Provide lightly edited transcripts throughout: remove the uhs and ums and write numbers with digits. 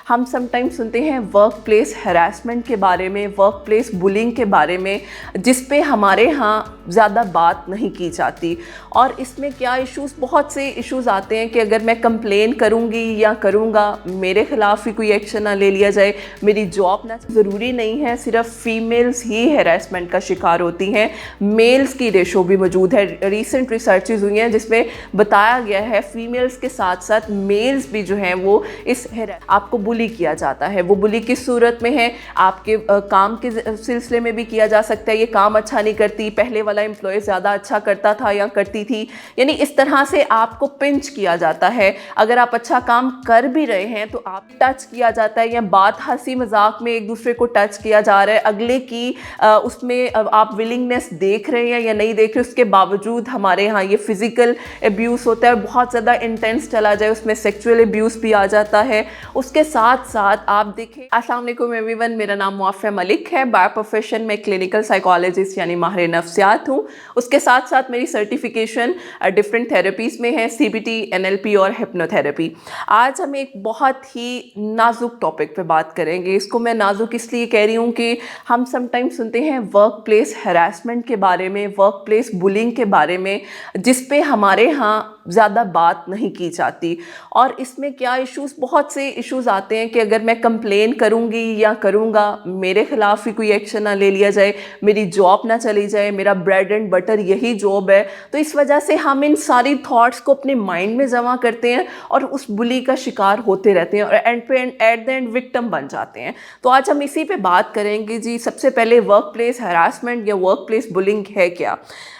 हम समटाइम सुनते हैं वर्क प्लेस हैरेसमेंट के बारे में, वर्क प्लेस बुलिंग के बारे में, जिस पे हमारे यहाँ ज़्यादा बात नहीं की जाती। और इसमें क्या इश्यूज़, बहुत से इश्यूज़ आते हैं कि अगर मैं कंप्लेन करूँगी या करूँगा, मेरे ख़िलाफ़ ही कोई एक्शन ना ले लिया जाए, मेरी जॉब ना। ज़रूरी नहीं है सिर्फ फीमेल्स ही हैरेसमेंट का शिकार होती हैं, मेल्स की रेशो भी मौजूद है। रिसेंट रिसर्चेज हुई हैं जिसमें बताया गया है फीमेल्स के साथ साथ मेल्स भी जो हैं वो आपको बुली किया जाता है। वो बुली किस सूरत में है, आपके काम के सिलसिले में भी किया जा सकता है, ये काम अच्छा नहीं करती, पहले वाला एम्प्लॉय ज़्यादा अच्छा करता था या करती थी, यानी इस तरह से आपको पिंच किया जाता है। अगर आप अच्छा काम कर भी रहे हैं तो आप टच किया जाता है, या बात हंसी मजाक में एक दूसरे को टच किया जा रहा है, अगले की उसमें आप विलिंगनेस देख रहे हैं या नहीं देख रहे, उसके बावजूद हमारे यहाँ ये फिजिकल अब्यूज़ होता है। बहुत ज़्यादा इंटेंस चला जाए उसमें सेक्सुअल अब्यूज़ भी आ जाता है। उसके साथ साथ आप देखें, अस्सलाम वालेकुम एवरीवन, मेरा नाम मुआफ़िया मलिक है। बाय प्रोफेशन में क्लिनिकल साइकोलॉजिस्ट यानी माहिर नफ्सियात हूँ। उसके साथ साथ मेरी सर्टिफिकेशन डिफरेंट थेरेपीज़ में है, CBT, NLP और हिप्नोथेरेपी। आज हम एक बहुत ही नाजुक टॉपिक पे बात करेंगे। इसको मैं नाजुक इसलिए कह रही हूँ कि हम समटाइम सुनते हैं वर्क प्लेस हैरेसमेंट के बारे में, वर्क प्लेस बुलिंग के बारे में, जिस पे हमारे यहाँ ज़्यादा बात नहीं की जाती। और इसमें क्या इश्यूज़, बहुत से इश्यूज़ आते हैं कि अगर मैं कंप्लेन करूँगी या करूँगा, मेरे ख़िलाफ़ ही कोई एक्शन ना ले लिया जाए, मेरी जॉब ना चली जाए, मेरा ब्रेड एंड बटर यही जॉब है। तो इस वजह से हम इन सारी थॉट्स को अपने माइंड में जमा करते हैं और उस बुली का शिकार होते रहते हैं और एट द एंड विक्टिम बन जाते हैं। तो आज हम इसी पे बात करेंगे जी। सबसे पहले वर्क प्लेस हैरासमेंट या वर्क प्लेस बुलिंग है क्या।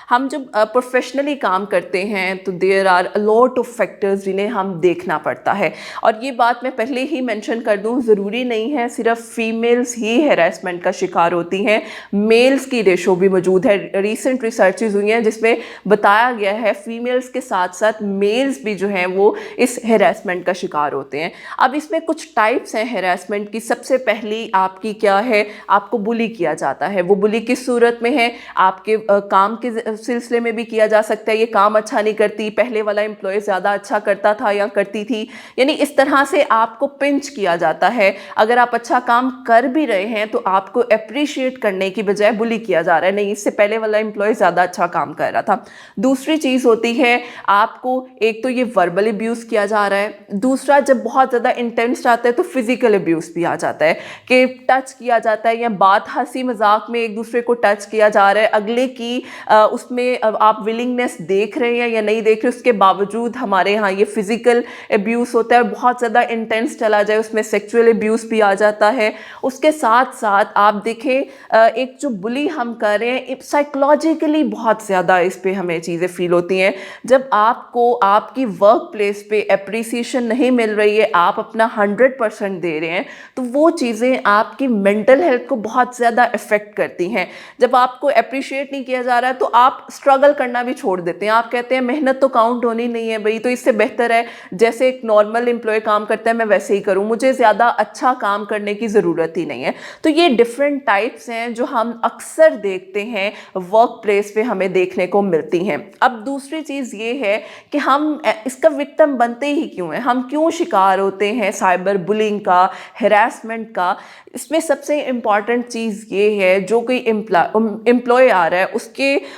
हम जब प्रोफेशनली काम करते हैं तो there are a lot of factors जिन्हें हम देखना पड़ता है। और ये बात मैं पहले ही मेंशन कर दूं, ज़रूरी नहीं है सिर्फ फीमेल्स ही हैरेसमेंट का शिकार होती हैं, मेल्स की रेशो भी मौजूद है। रिसेंट रिसर्चेज हुई हैं जिसमें बताया गया है फीमेल्स के साथ साथ मेल्स भी जो हैं वो इस हैरेसमेंट का शिकार होते हैं। अब इसमें कुछ टाइप्स हैं हैरेसमेंट की। सबसे पहली आपकी क्या है, आपको बुली किया जाता है। वो बुली किस सूरत में है, आपके काम के सिलसिले में भी किया जा सकता है, ये काम अच्छा नहीं करती, पहले वाला एम्प्लॉय ज़्यादा अच्छा करता था या करती थी, यानी इस तरह से आपको पिंच किया जाता है। अगर आप अच्छा काम कर भी रहे हैं तो आपको अप्रिशिएट करने की बजाय बुली किया जा रहा है, नहीं इससे पहले वाला एम्प्लॉय ज़्यादा अच्छा काम कर रहा था। दूसरी चीज़ होती है, आपको एक तो ये वर्बल अब्यूज़ किया जा रहा है, दूसरा जब बहुत ज़्यादा इंटेंस आता है तो फिजिकल अब्यूज़ भी आ जाता है कि टच किया जाता है, या बात हंसी मजाक में एक दूसरे को टच किया जा रहा है, अगले की उसमें आप विलिंगनेस देख रहे हैं या नहीं देख रहे, उसके बावजूद हमारे यहाँ ये फिजिकल अब्यूज़ होता है। बहुत ज़्यादा इंटेंस चला जाए उसमें सेक्सुअल अब्यूज़ भी आ जाता है। उसके साथ साथ आप देखें, एक जो बुली हम कर रहे हैं, साइकोलॉजिकली बहुत ज़्यादा इस पे हमें चीज़ें फील होती हैं। जब आपको आपकी वर्क प्लेस पे अप्रिसिएशन नहीं मिल रही है, आप अपना 100% दे रहे हैं, तो वो चीज़ें आपकी मेंटल हेल्थ को बहुत ज़्यादा इफ़ेक्ट करती हैं। जब आपको अप्रिशिएट नहीं किया जा रहा है तो आप स्ट्रगल करना भी छोड़ देते हैं। आप कहते हैं मेहनत तो काउंट होनी नहीं है भाई, तो इससे बेहतर है जैसे एक नॉर्मल एम्प्लॉय काम करता है मैं वैसे ही करूं, मुझे ज़्यादा अच्छा काम करने की ज़रूरत ही नहीं है। तो ये डिफरेंट टाइप्स हैं जो हम अक्सर देखते हैं वर्क प्लेस पे हमें देखने को मिलती हैं। अब दूसरी चीज़ ये है कि हम इसका विक्टिम बनते ही क्यों हैं, हम क्यों शिकार होते हैं साइबर बुलिंग का, हैरेसमेंट का। इसमें सबसे इम्पॉर्टेंट चीज़ ये है, जो कोई एम्प्लॉय आ रहा है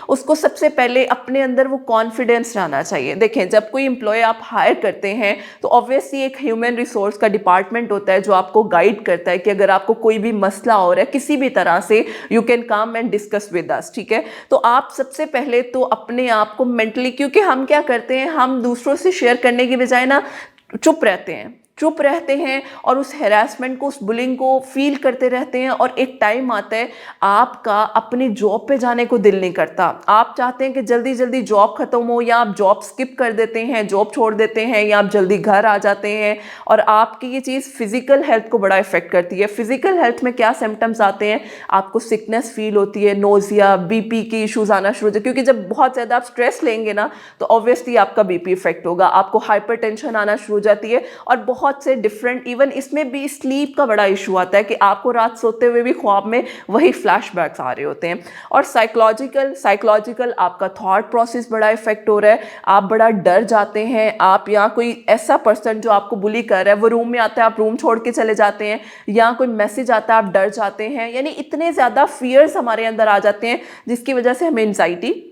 उसको सबसे पहले अपने अंदर वो कॉन्फिडेंस रहना चाहिए। देखें, जब कोई एम्प्लॉय आप हायर करते हैं तो ऑब्वियसली एक ह्यूमन रिसोर्स का डिपार्टमेंट होता है जो आपको गाइड करता है कि अगर आपको कोई भी मसला हो रहा है किसी भी तरह से, you can come and discuss with us, ठीक है। तो आप सबसे पहले तो अपने आप को मेंटली, क्योंकि हम क्या करते हैं, हम दूसरों से शेयर करने की बजाय ना चुप रहते हैं और उस हैरेसमेंट को, उस बुलिंग को फील करते रहते हैं। और एक टाइम आता है आपका अपनी जॉब पे जाने को दिल नहीं करता, आप चाहते हैं कि जल्दी जल्दी जॉब खत्म हो, या आप जॉब स्किप कर देते हैं, जॉब छोड़ देते हैं, या आप जल्दी घर आ जाते हैं। और आपकी ये चीज़ फिजिकल हेल्थ को बड़ा इफेक्ट करती है। फिजिकल हेल्थ में क्या सिम्टम्स आते हैं, आपको सिकनेस फील होती है, नोजिया, BP के इश्यूज आना शुरू हो जाए, क्योंकि जब बहुत ज़्यादा आप स्ट्रेस लेंगे ना तो ऑब्वियसली आपका BP इफेक्ट होगा, आपको हाइपरटेंशन आना शुरू हो जाती है और बहुत बहुत से डिफरेंट, इवन इसमें भी स्लीप का बड़ा इशू आता है कि आपको रात सोते हुए भी ख्वाब में वही फ्लैशबैक्स आ रहे होते हैं। और साइकोलॉजिकल आपका थॉट प्रोसेस बड़ा इफेक्ट हो रहा है, आप बड़ा डर जाते हैं। आप या कोई ऐसा पर्सन जो आपको बुली कर रहा है वो रूम में आता है, आप रूम छोड़ के चले जाते हैं, या कोई मैसेज आता है आप डर जाते हैं। यानी इतने ज़्यादा फियर्स हमारे अंदर आ जाते हैं जिसकी वजह से हमें एंजाइटी,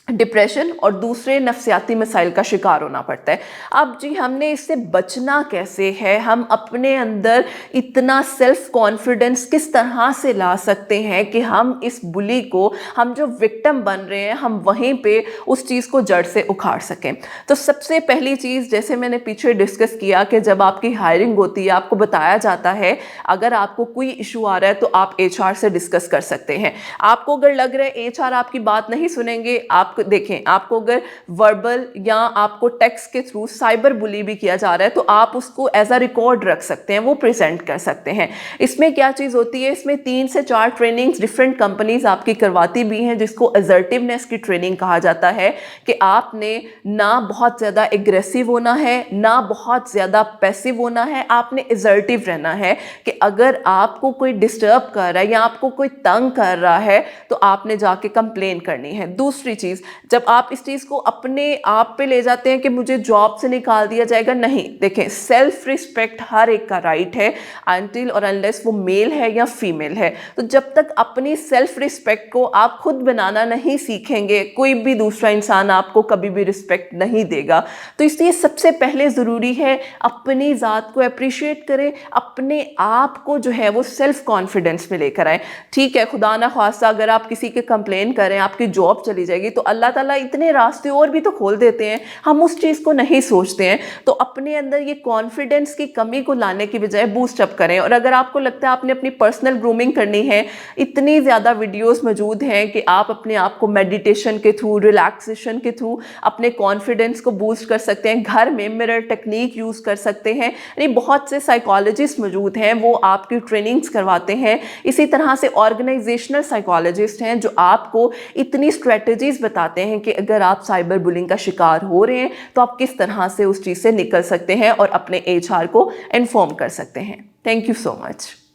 डिप्रेशन और दूसरे नफ्सियाती मसाइल का शिकार होना पड़ता है। अब जी हमने इससे बचना कैसे है, हम अपने अंदर इतना सेल्फ कॉन्फिडेंस किस तरह से ला सकते हैं कि हम इस बुली को, हम जो विक्टिम बन रहे हैं, हम वहीं पे उस चीज़ को जड़ से उखाड़ सकें। तो सबसे पहली चीज़, जैसे मैंने पीछे डिस्कस किया कि जब आपकी हायरिंग होती है आपको बताया जाता है अगर आपको कोई इशू आ रहा है तो आप HR से डिस्कस कर सकते हैं। आपको अगर लग रहा है HR आपकी बात नहीं सुनेंगे, आप देखें, आपको अगर वर्बल या आपको टेक्स्ट के थ्रू साइबर बुली भी किया जा रहा है तो आप उसको एज अ रिकॉर्ड रख सकते हैं, वो प्रेजेंट कर सकते हैं। इसमें क्या चीज़ होती है, इसमें 3 से 4 ट्रेनिंग्स डिफरेंट कंपनीज आपकी करवाती भी हैं जिसको असर्टिवनेस की ट्रेनिंग कहा जाता है कि आपने ना बहुत ज़्यादा एग्रेसिव होना है, ना बहुत ज़्यादा पैसिव होना है, आपने असर्टिव रहना है कि अगर आपको कोई डिस्टर्ब कर रहा है या आपको कोई तंग कर रहा है तो आपने जाके कंप्लेन करनी है। दूसरी चीज़, जब आप इस चीज़ को अपने आप पे ले जाते हैं कि मुझे जॉब से निकाल दिया जाएगा, नहीं, देखें, सेल्फ रिस्पेक्ट हर एक का राइट है अनटिल और अनलेस वो मेल है या फीमेल है। तो जब तक अपनी सेल्फ रिस्पेक्ट को आप खुद बनाना नहीं सीखेंगे, कोई भी दूसरा इंसान आपको कभी भी रिस्पेक्ट नहीं देगा। तो इसलिए सबसे पहले ज़रूरी है अपनी ज़ात को अप्रिशिएट करें, अपने आप को जो है वो सेल्फ कॉन्फिडेंस में लेकर आए। ठीक है, खुदा ना खास्ता अगर आप किसी के कंप्लेन करें आपकी जॉब चली जाएगी तो अल्लाह ताला इतने रास्ते और भी तो खोल देते हैं, हम उस चीज़ को नहीं सोचते हैं। तो अपने अंदर ये कॉन्फिडेंस की कमी को लाने की बजाय बूस्ट अप करें। और अगर आपको लगता है आपने अपनी पर्सनल ग्रूमिंग करनी है, इतनी ज़्यादा वीडियोस मौजूद हैं कि आप अपने आप को मेडिटेशन के थ्रू, रिलैक्सेशन के थ्रू अपने कॉन्फिडेंस को बूस्ट कर सकते हैं। घर में मिरर टेक्निक यूज़ कर सकते हैं, यानी बहुत से साइकोलॉजिस्ट मौजूद हैं, वो आपकी ट्रेनिंग्स करवाते हैं। इसी तरह से ऑर्गेनाइजेशनल साइकोलॉजिस्ट हैं जो आपको इतनी स्ट्रेटजीज बताते हैं कि अगर आप साइबर बुलिंग का शिकार हो रहे हैं तो आप किस तरह से उस चीज़ से निकल सकते हैं और अपने HR को इन्फॉर्म कर सकते हैं। Thank you so much.